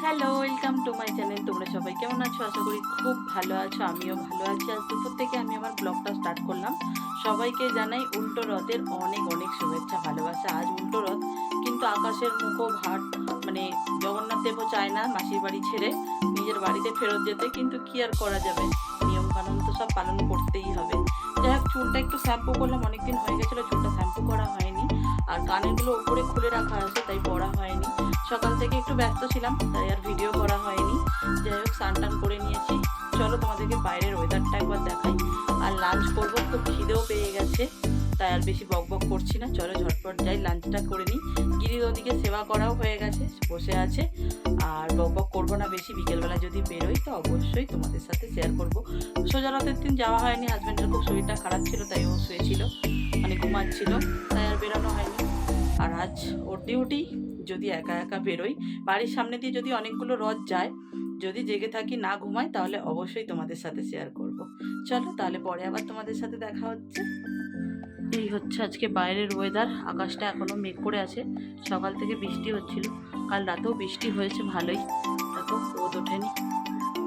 Hello, welcome to my channel. তোমরা সবাই কেমন আছো? আশা করি খুব ভালো আছো। আমিও ভালো আছি। আজ দুপুর থেকে আমি আমার ব্লগটা স্টার্ট করলাম। সবাইকে জানাই উল্টো রথের অনেক অনেক শুভেচ্ছা, ভালোবাসা। আজ উল্টো রথ, কিন্তু আকাশের মুখো ভাট, মানে জগন্নাথ দেবও চায় না মাসির বাড়ি ছেড়ে নিজের বাড়িতে ফেরত যেতে, কিন্তু কি আর করা যাবে, নিয়মকানুন তো সব পালন করতেই হবে। যাই হোক, চুলটা একটু শ্যাম্পু করলাম, অনেকদিন হয়ে গেছিলো চুলটা শ্যাম্পু করা হয়নি। আর কানেরগুলো উপরে খুলে রাখা আছে, তাই পরা হয়নি। সকাল থেকে একটু ব্যস্ত ছিলাম, তাই আর ভিডিও করা হয়নি। যাই হোক, স্নান টান করে নিয়েছি। চলো তোমাদেরকে বাইরের ওয়েদারটা একবার দেখাই। আর লাঞ্চ করবো, তো খিদেও পেয়ে গেছে, তাই আর বেশি বক বক করছি না। চলো ঝটপট যাই, লাঞ্চটা করে নিই। গিরির ওদিকে সেবা করাও হয়ে গেছে, বসে আছে। আর বক বক করবো না বেশি। বিকেলবেলা যদি বেরোই তো অবশ্যই তোমাদের সাথে শেয়ার করবো। সোজা রাতের দিন যাওয়া হয়নি, হাজব্যান্ডের খুব শরীরটা খারাপ ছিল, তাই ও শুয়েছিল, মানে ঘুমাচ্ছিল, তাই আর বেরোনো হয়নি। আর আজ ওর ডিউটি, যদি একা একা বেরোই, বাড়ির সামনে দিয়ে যদি অনেকগুলো রথ যায়, যদি জেগে থাকি না ঘুমাই, তাহলে অবশ্যই তোমাদের সাথে শেয়ার করব। চলো তাহলে পরে আবার তোমাদের সাথে দেখা হচ্ছে। এই হচ্ছে আজকে বাইরের ওয়েদার। আকাশটা এখনও মেঘ করে আছে, সকাল থেকে বৃষ্টি হচ্ছিল, কাল রাতেও বৃষ্টি হয়েছে ভালোই। দেখো, রোদ ওঠেনি,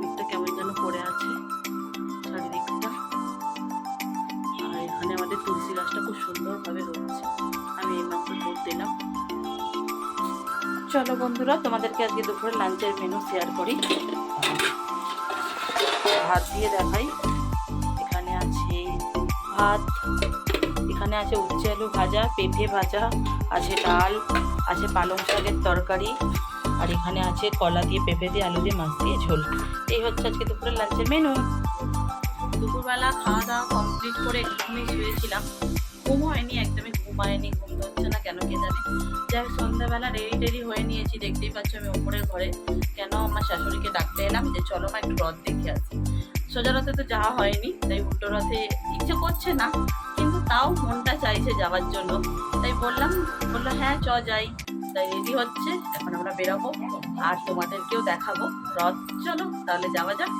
মেঘটা কেমন যেন পড়ে আছে চারিদিকটা। আর এখানে আমাদের তুলসী গাছটা খুব সুন্দরভাবে রয়েছে, আমি এইমাত্র ভোট দিলাম। চলো বন্ধুরা, তোমাদেরকে আজকে দুপুরে লাঞ্চের মেনু শেয়ার করি। ভাত দিয়ে দেখাই। এখানে আছে ভাত, এখানে আছে উচ্ছে আলু ভাজা, পেঁপে ভাজা, আছে ডাল, আছে পালং শাকের তরকারি, আর এখানে আছে কলা দিয়ে, পেঁপে দিয়ে, আলু দিয়ে, মাছ দিয়ে ঝোল। এই হচ্ছে আজকে দুপুরে লাঞ্চের মেনু। দুপুরবেলা খাওয়া দাওয়া কমপ্লিট করে একটুখানি শুয়েছিলাম। ঘুম হয়নি, একদমই ঘুম হয়নি, ঘুম ধরছে না কেন কে জানে। যাই সন্ধ্যাবেলা রেডি হয়ে নিয়েছি, দেখতেই পাচ্ছ আমি ওপরের ঘরে। কেন, আমার শাশুড়িকে ডাকতে এলাম যে চলো মা একটু রথ দেখে আসি। সোজা রথে তো যাওয়া হয়নি, তাই উল্টো রথে ইচ্ছে করছে না, কিন্তু তাও মনটা চাইছে যাওয়ার জন্য, তাই বললো হ্যাঁ চ যাই। তাই রেডি হচ্ছে, এখন আমরা বেরোবো আর তোমাদেরকেও দেখাবো রথ। চলো তাহলে যাওয়া যাক।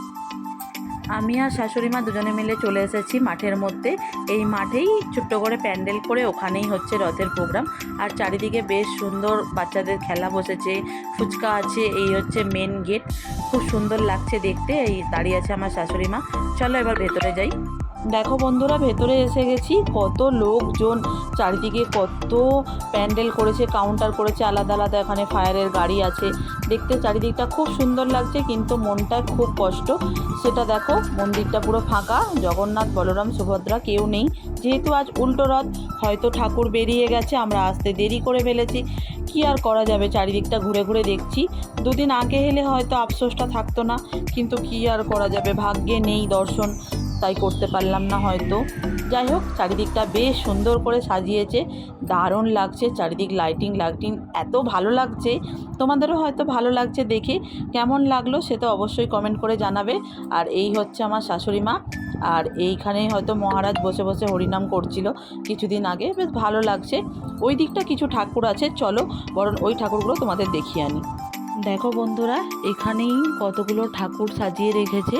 আমি আর শাশুড়ি মা দুজনে মিলে চলে এসেছি মাঠের মধ্যে। এই মাঠেই ছোট্ট করে প্যান্ডেল করে, ওখানেই হচ্ছে রথের প্রোগ্রাম। আর চারিদিকে বেশ সুন্দর বাচ্চাদের খেলা বসেছে, ফুচকা আছে। এই হচ্ছে মেন গেট, খুব সুন্দর লাগছে দেখতে। এই দাঁড়িয়ে আছে আমার শাশুড়ি মা। চলো এবার ভেতরে যাই। দেখো বন্ধুরা, ভেতরে এসে গেছি। কত লোকজন, চারিদিকে কত প্যান্ডেল করেছে, কাউন্টার করেছে আলাদা আলাদা। এখানে ফায়ারের গাড়ি আছে, দেখতে চারিদিকটা খুব সুন্দর লাগছে, কিন্তু মনটা খুব কষ্ট। সেটা দেখো, মন্দিরটা পুরো ফাঁকা, জগন্নাথ বলরাম সুভদ্রা কেউ নেই। যেহেতু আজ উল্টো রথ, হয়তো ঠাকুর বেরিয়ে গেছে, আমরা আসতে দেরি করে ফেলেছি। কি আর করা যাবে, চারিদিকটা ঘুরে ঘুরে দেখছি। দুদিন আগে এলে হয়তো আফসোসটা থাকতো না, কিন্তু কি আর করা যাবে, ভাগ্যে নেই দর্শন, তাই করতে পারলাম না হয়তো। যাই হোক, চারিদিকটা বেশ সুন্দর করে সাজিয়েছে, দারুণ লাগছে। চারিদিক লাইটিং এত ভালো লাগছে। তোমাদেরও হয়তো ভালো লাগছে দেখে। কেমন লাগলো সে তো অবশ্যই কমেন্ট করে জানাবে। আর এই হচ্ছে আমার শাশুড়ি মা। আর এইখানেই হয়তো মহারাজ বসে বসে হরিনাম করছিল কিছুদিন আগে, বেশ ভালো লাগছে। ওই দিকটা কিছু ঠাকুর আছে, চলো বরং ওই ঠাকুরগুলো তোমাদের দেখিয়ে আনি। দেখো বন্ধুরা, এখানেই কতগুলো ঠাকুর সাজিয়ে রেখেছে।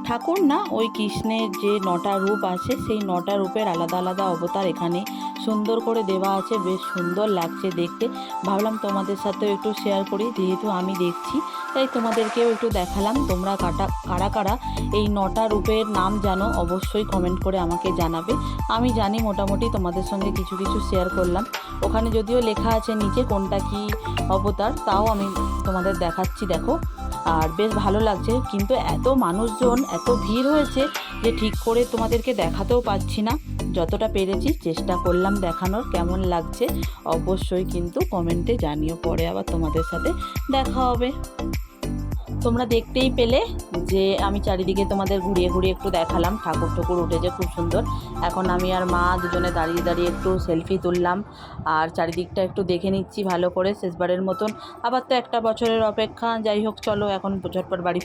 ঠাকুর না, ওই কৃষ্ণের যে 9টা রূপ আছে, সেই 9টা রূপের আলাদা আলাদা অবতার এখানে সুন্দর করে দেওয়া আছে। বেশ সুন্দর লাগছে দেখতে। ভাবলাম তোমাদের সাথেও একটু শেয়ার করি, যেহেতু আমি দেখছি তাই তোমাদেরকেও একটু দেখালাম। তোমরা কারা কারা এই 9টা রূপের নাম জানো অবশ্যই কমেন্ট করে আমাকে জানাবে। আমি জানি মোটামুটি, তোমাদের সঙ্গে কিছু কিছু শেয়ার করলাম। ওখানে যদিও লেখা আছে নিচে কোনটা কি অবতার, তাও আমি তোমাদের দেখাচ্ছি। দেখো, আর বেশ ভালো লাগছে, কিন্তু এত মানুষজন, এত ভিড় হয়েছে যে ঠিক করে তোমাদেরকে দেখাতেও পাচ্ছি না। যতটা পেরেছি চেষ্টা করলাম দেখানোর। কেমন লাগছে অবশ্যই কিন্তু কমেন্টে জানিও, পরে আবার তোমাদের সাথে দেখা হবে। তোমরা দেখতেই পেলে যে আমি চারিদিকে তোমাদের ঘুরিয়ে ঘুরিয়ে একটু দেখালাম। ঠাকুর উঠেছে খুব সুন্দর। এখন আমি আর মা দুজনে দাঁড়িয়ে দাঁড়িয়ে একটু সেলফি তুললাম, আর চারিদিকটা একটু দেখে নিচ্ছি ভালো করে শেষবারের মতন। আবার তো একটা বছরের অপেক্ষা। যাই হোক, চলো এখন ঝটপট বাড়ি